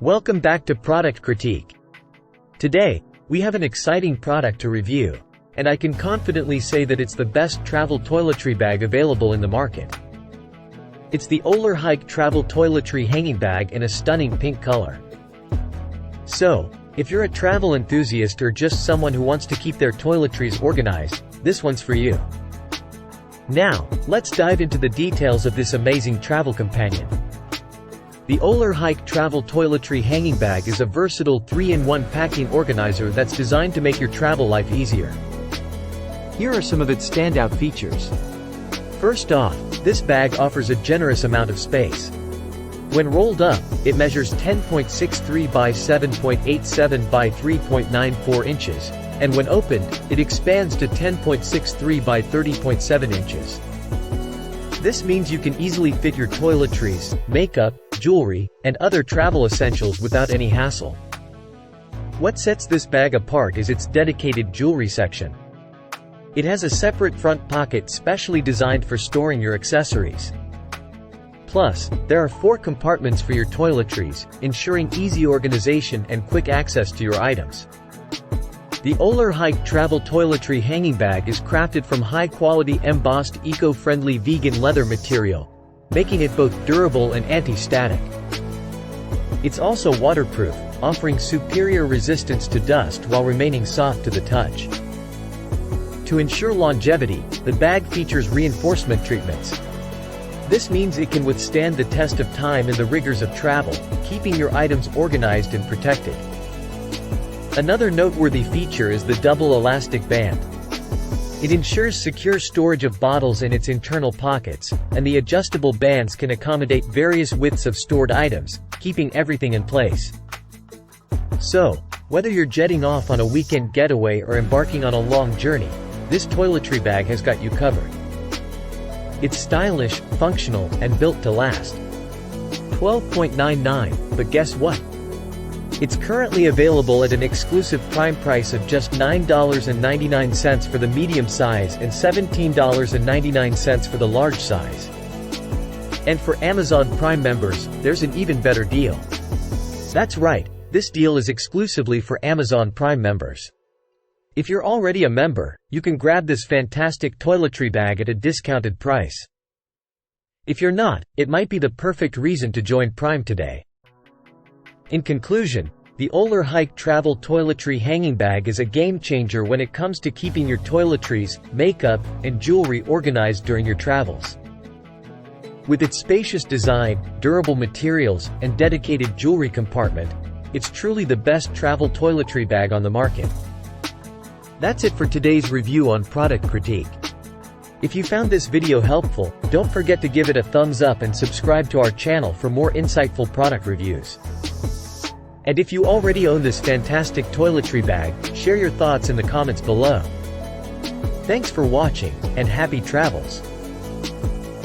Welcome back to Product Critique. Today, we have an exciting product to review, and I can confidently say that it's the best travel toiletry bag available in the market. It's the Oler Hike Travel Toiletry Hanging Bag in a stunning pink color. So, if you're a travel enthusiast or just someone who wants to keep their toiletries organized, this one's for you. Now, let's dive into the details of this amazing travel companion. The Oler Hike Travel Toiletry Hanging Bag is a versatile 3-in-1 packing organizer that's designed to make your travel life easier. Here are some of its standout features. First off, this bag offers a generous amount of space. When rolled up, it measures 10.63 by 7.87 by 3.94 inches, and when opened, it expands to 10.63 by 30.7 inches. This means you can easily fit your toiletries, makeup, jewelry, and other travel essentials without any hassle. What sets this bag apart is its dedicated jewelry section. It has a separate front pocket specially designed for storing your accessories. Plus, there are 4 compartments for your toiletries, ensuring easy organization and quick access to your items. The Oler Hike Travel Toiletry Hanging Bag is crafted from high-quality embossed eco-friendly vegan leather material, making it both durable and anti-static. It's also waterproof, offering superior resistance to dust while remaining soft to the touch. To ensure longevity, the bag features reinforcement treatments. This means it can withstand the test of time and the rigors of travel, keeping your items organized and protected. Another noteworthy feature is the double elastic band. It ensures secure storage of bottles in its internal pockets, and the adjustable bands can accommodate various widths of stored items, keeping everything in place. So, whether you're jetting off on a weekend getaway or embarking on a long journey, this toiletry bag has got you covered. It's stylish, functional, and built to last. $12.99, but guess what? It's currently available at an exclusive Prime price of just $9.99 for the medium size and $17.99 for the large size. And for Amazon Prime members, there's an even better deal. That's right, this deal is exclusively for Amazon Prime members. If you're already a member, you can grab this fantastic toiletry bag at a discounted price. If you're not, it might be the perfect reason to join Prime today. In conclusion, the Oler Hike Travel Toiletry Hanging Bag is a game-changer when it comes to keeping your toiletries, makeup, and jewelry organized during your travels. With its spacious design, durable materials, and dedicated jewelry compartment, it's truly the best travel toiletry bag on the market. That's it for today's review on Product Critique. If you found this video helpful, don't forget to give it a thumbs up and subscribe to our channel for more insightful product reviews. And if you already own this fantastic toiletry bag, share your thoughts in the comments below. Thanks for watching, and happy travels!